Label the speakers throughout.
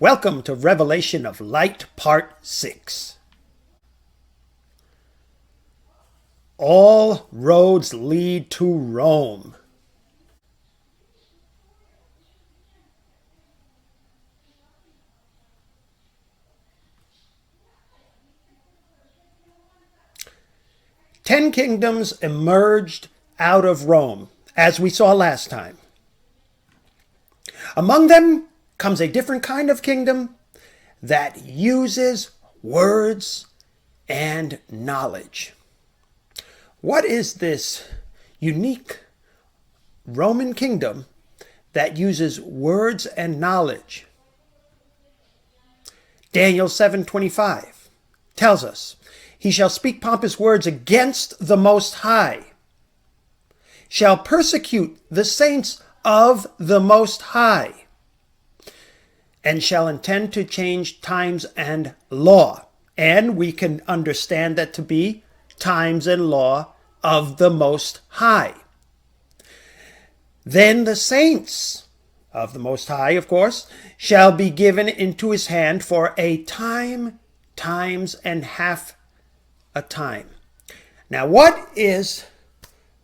Speaker 1: Welcome to Revelation of Light, Part 6. All roads lead to Rome. Ten kingdoms emerged out of Rome, as we saw last time. Among them comes a different kind of kingdom that uses words and knowledge. What is this unique Roman kingdom that uses words and knowledge? Daniel 7:25 tells us, "He shall speak pompous words against the Most High, shall persecute the saints of the Most High, and shall intend to change times and law." And we can understand that to be times and law of the Most High. Then the saints of the Most High, of course, shall be given into his hand for a time, times, and half a time. Now, what is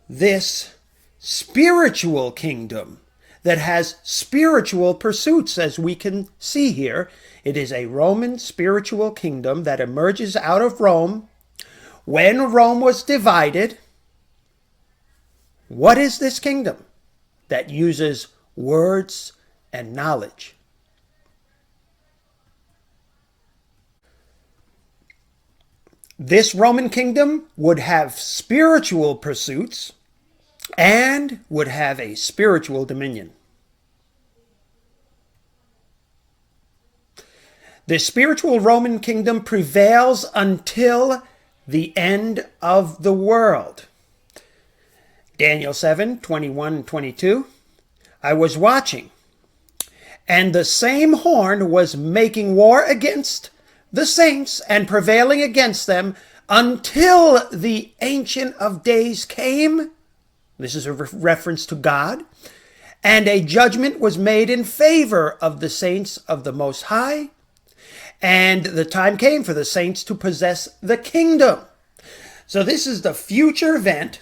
Speaker 1: this spiritual kingdom that has spiritual pursuits, as we can see here? It is a Roman spiritual kingdom that emerges out of Rome. When Rome was divided, what is this kingdom that uses words and knowledge? This Roman kingdom would have spiritual pursuits and would have a spiritual dominion. The spiritual Roman kingdom prevails until the end of the world. Daniel 7:21-22. "I was watching, and the same horn was making war against the saints and prevailing against them until the Ancient of Days came." This is a reference to God. "And a judgment was made in favor of the saints of the Most High. And the time came for the saints to possess the kingdom." So this is the future event.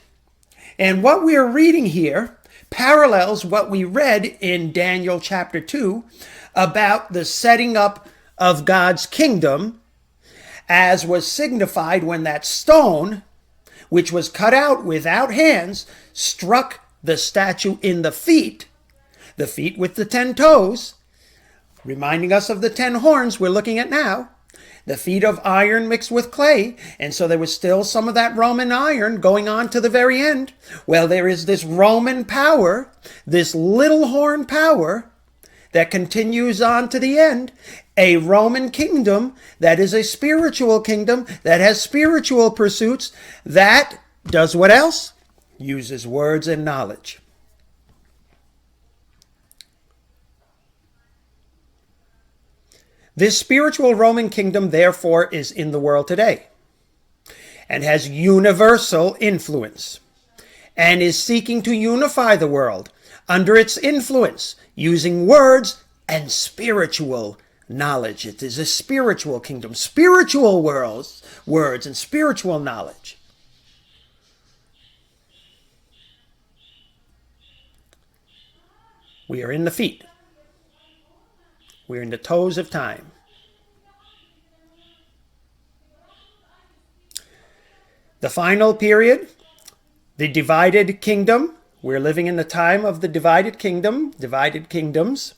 Speaker 1: And what we are reading here parallels what we read in Daniel chapter 2 about the setting up of God's kingdom, as was signified when that stone, which was cut out without hands, struck the statue in the feet with the 10 toes, reminding us of the 10 horns we're looking at now, the feet of iron mixed with clay. And so there was still some of that Roman iron going on to the very end. Well, there is this Roman power, this little horn power that continues on to the end, a Roman kingdom that is a spiritual kingdom that has spiritual pursuits, that does what else? Uses words and knowledge. This spiritual Roman kingdom, therefore, is in the world today and has universal influence and is seeking to unify the world under its influence using words and spiritual knowledge. It is a spiritual kingdom, spiritual words and spiritual knowledge. We are in the feet. We're in the toes of time. The final period, the divided kingdom. We're living in the time of the divided kingdom, divided kingdoms,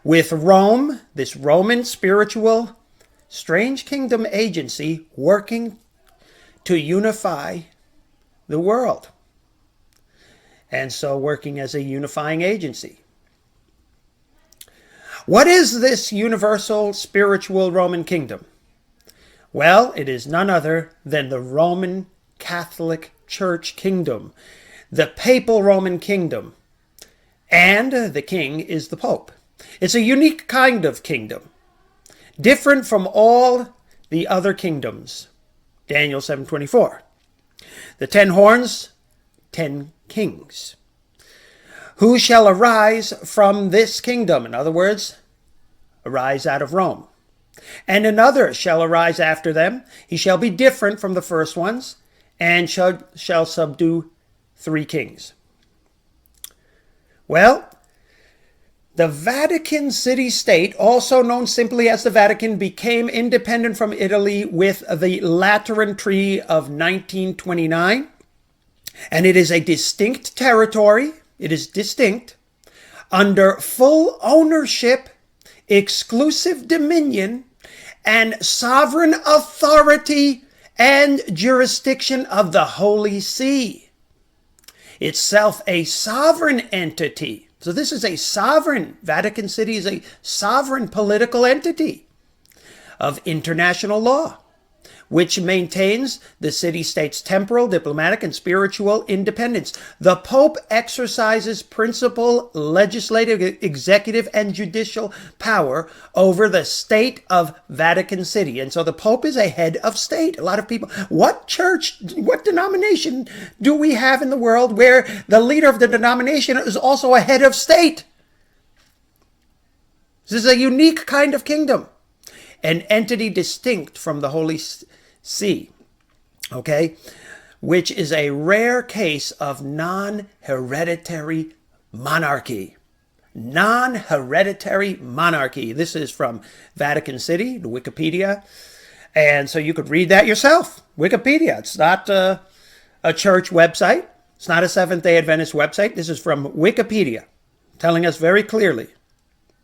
Speaker 1: with Rome, this Roman spiritual strange kingdom agency, working to unify the world. And so working as a unifying agency. What is this universal spiritual Roman kingdom? Well, it is none other than the Roman Catholic Church kingdom, the papal Roman kingdom, and the king is the Pope. It's a unique kind of kingdom, different from all the other kingdoms. Daniel 7:24. The 10 horns, 10 kings. Who shall arise from this kingdom? In other words, arise out of Rome. And another shall arise after them. He shall be different from the first ones, and shall subdue 3 kings. Well, the Vatican city-state, also known simply as the Vatican, became independent from Italy with the Lateran Treaty of 1929. And it is a distinct territory. It is distinct under full ownership, exclusive dominion, and sovereign authority and jurisdiction of the Holy See. Itself a sovereign entity. So this is a sovereign, Vatican City is a sovereign political entity of international law, which maintains the city-state's temporal, diplomatic, and spiritual independence. The Pope exercises principal legislative, executive, and judicial power over the state of Vatican City. And so the Pope is a head of state. A lot of people, what church, what denomination do we have in the world where the leader of the denomination is also a head of state? This is a unique kind of kingdom, an entity distinct from the Holy See, okay, which is a rare case of non-hereditary monarchy. Non-hereditary monarchy. This is from Vatican City, the Wikipedia, and so you could read that yourself. Wikipedia. It's not a church website. It's not a Seventh-day Adventist website. This is from Wikipedia, telling us very clearly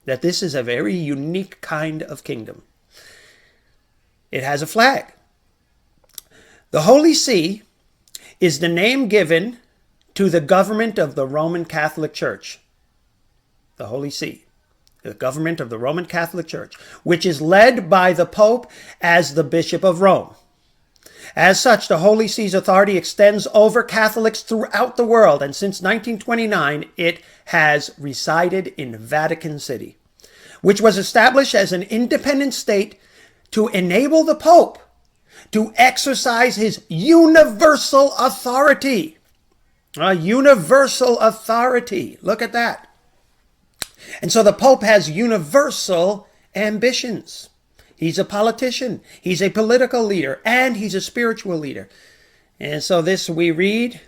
Speaker 1: that this is a very unique kind of kingdom. It has a flag. The Holy See is the name given to the government of the Roman Catholic Church. The Holy See, the government of the Roman Catholic Church, which is led by the Pope as the Bishop of Rome. As such, the Holy See's authority extends over Catholics throughout the world, and since 1929, it has resided in Vatican City, which was established as an independent state to enable the Pope to exercise his universal authority. A universal authority. Look at that. And so the Pope has universal ambitions. He's a politician. He's a political leader. And he's a spiritual leader. And so this we read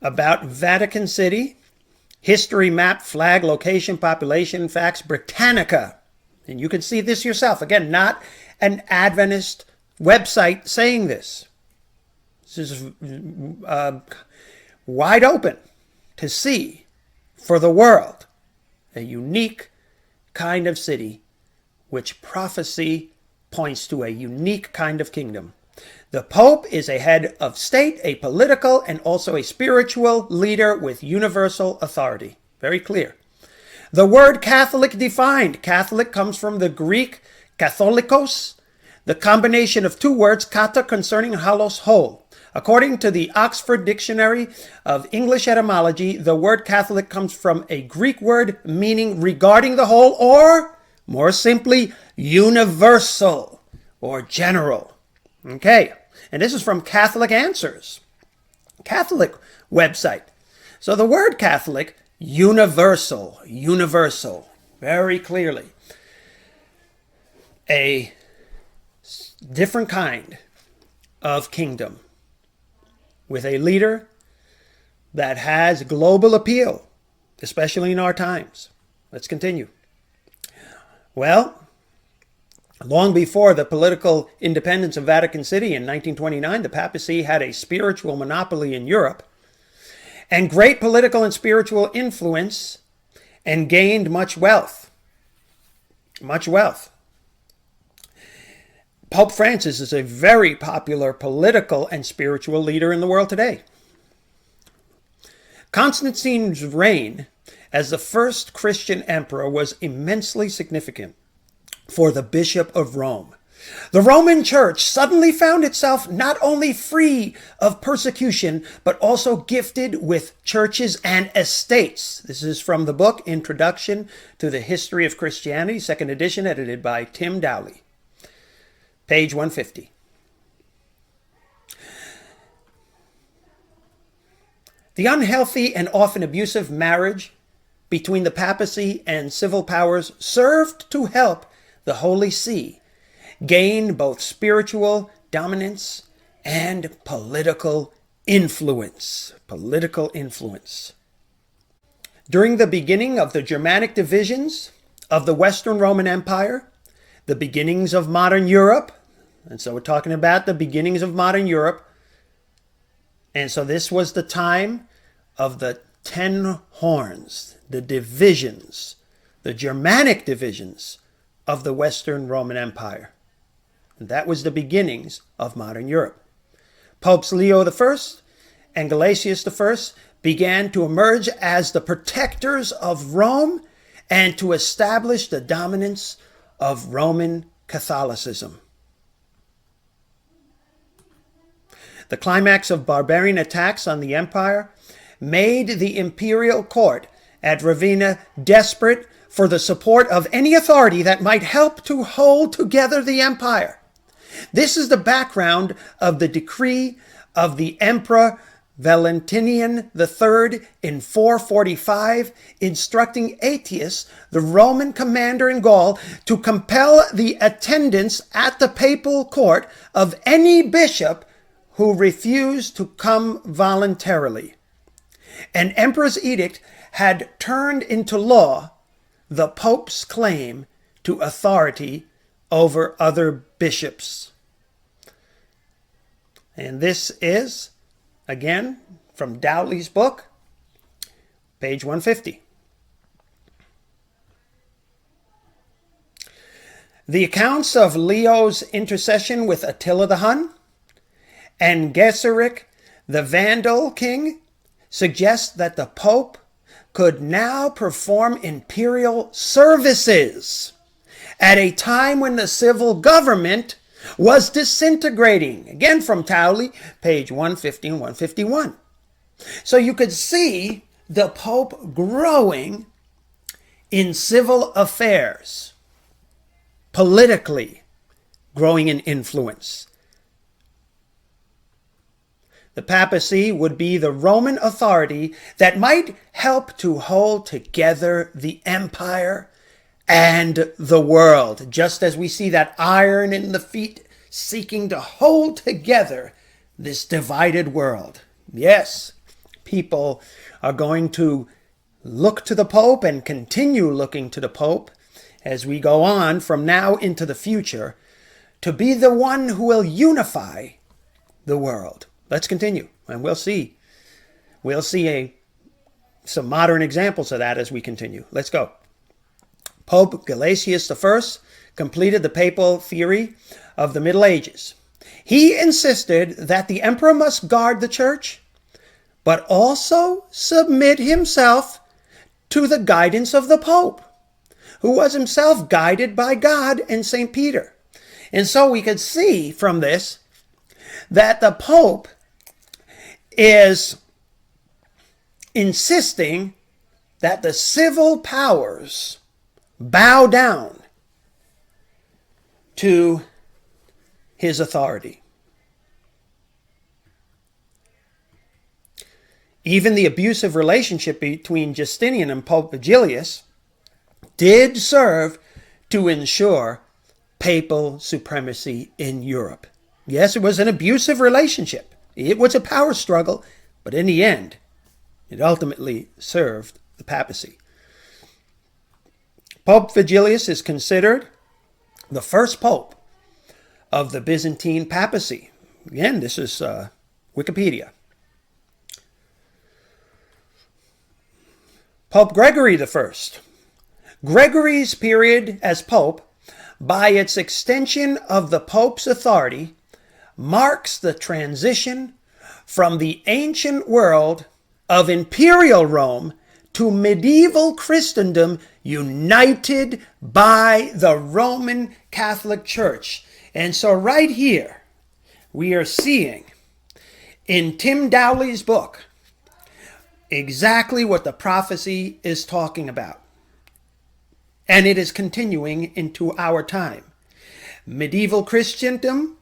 Speaker 1: about Vatican City. History map, flag, location, population, facts, Britannica. And you can see this yourself. Again, not an Adventist website saying this. This is wide open to see for the world a unique kind of city which prophecy points to a unique kind of kingdom. The Pope is a head of state, a political and also a spiritual leader with universal authority. Very clear. The word Catholic defined. Catholic comes from the Greek katholikos, the combination of 2 words, kata, concerning, halos, whole. According to the Oxford Dictionary of English Etymology, the word Catholic comes from a Greek word meaning regarding the whole, or more simply, universal or general. Okay, and this is from Catholic Answers, Catholic website. So the word Catholic, universal, very clearly. A different kind of kingdom with a leader that has global appeal, especially in our times. Let's continue. Well, long before the political independence of Vatican City in 1929, the papacy had a spiritual monopoly in Europe and great political and spiritual influence, and gained much wealth. Much wealth. Pope Francis is a very popular political and spiritual leader in the world today. Constantine's reign as the first Christian emperor was immensely significant for the Bishop of Rome. The Roman Church suddenly found itself not only free of persecution, but also gifted with churches and estates. This is from the book Introduction to the History of Christianity, 2nd edition, edited by Tim Dowley. Page 150. The unhealthy and often abusive marriage between the papacy and civil powers served to help the Holy See gain both spiritual dominance and political influence. During the beginning of the Germanic divisions of the Western Roman Empire, the beginnings of modern Europe, and so we're talking about the beginnings of modern Europe, and so this was the time of the 10 horns, the divisions, the Germanic divisions of the Western Roman Empire. And that was the beginnings of modern Europe. Popes Leo I and Gelasius I began to emerge as the protectors of Rome and to establish the dominance of Roman Catholicism. The climax of barbarian attacks on the empire made the imperial court at Ravenna desperate for the support of any authority that might help to hold together the empire. This is the background of the decree of the Emperor Valentinian III in 445, instructing Aetius, the Roman commander in Gaul, to compel the attendance at the papal court of any bishop who refused to come voluntarily. An emperor's edict had turned into law the Pope's claim to authority over other bishops. And this is, again, from Dowley's book, page 150. The accounts of Leo's intercession with Attila the Hun and Geseric, the Vandal king, suggest that the Pope could now perform imperial services at a time when the civil government was disintegrating. Again, from Dowley, page 150 and 151. So you could see the Pope growing in civil affairs, politically growing in influence. The papacy would be the Roman authority that might help to hold together the empire and the world, just as we see that iron in the feet seeking to hold together this divided world. Yes, people are going to look to the Pope and continue looking to the Pope as we go on from now into the future to be the one who will unify the world. Let's continue, and we'll see some modern examples of that as we continue. Let's go. Pope Gelasius I completed the papal theory of the Middle Ages. He insisted that the emperor must guard the church, but also submit himself to the guidance of the Pope, who was himself guided by God and St. Peter. And so we could see from this that the Pope is insisting that the civil powers bow down to his authority. Even the abusive relationship between Justinian and Pope Vigilius did serve to ensure papal supremacy in Europe. Yes, it was an abusive relationship. It was a power struggle, but in the end, it ultimately served the papacy. Pope Vigilius is considered the first pope of the Byzantine papacy. Again, this is Wikipedia. Pope Gregory I. Gregory's period as pope, by its extension of the pope's authority, marks the transition from the ancient world of imperial Rome to medieval Christendom united by the Roman Catholic Church. And so right here, we are seeing in Tim Dowley's book exactly what the prophecy is talking about. And it is continuing into our time. Medieval Christendom,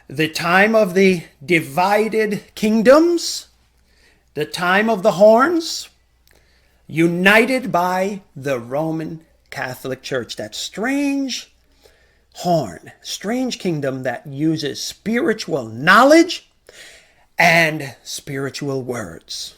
Speaker 1: the time of the divided kingdoms, the time of the horns, united by the Roman Catholic Church. That strange horn, strange kingdom that uses spiritual knowledge and spiritual words.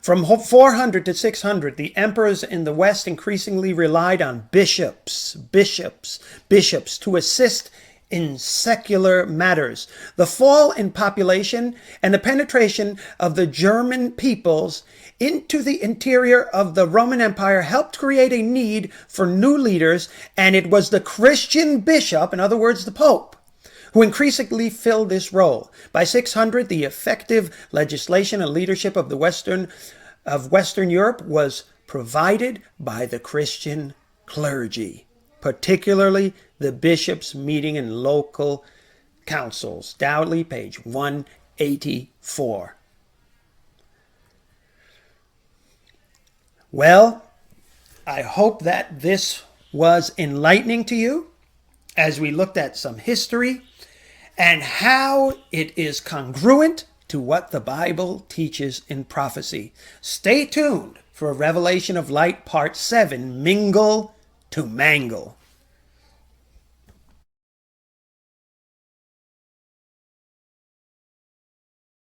Speaker 1: From 400 to 600, the emperors in the West increasingly relied on bishops to assist in secular matters. The fall in population and the penetration of the German peoples into the interior of the Roman Empire helped create a need for new leaders, and it was the Christian bishop, in other words, the Pope, who increasingly filled this role. By 600, the effective legislation and leadership of Western Europe was provided by the Christian clergy, particularly the bishops meeting in local councils. Dowdley, page 184. Well, I hope that this was enlightening to you as we looked at some history and how it is congruent to what the Bible teaches in prophecy. Stay tuned for Revelation of Light Part 7, Mingle to Mangle.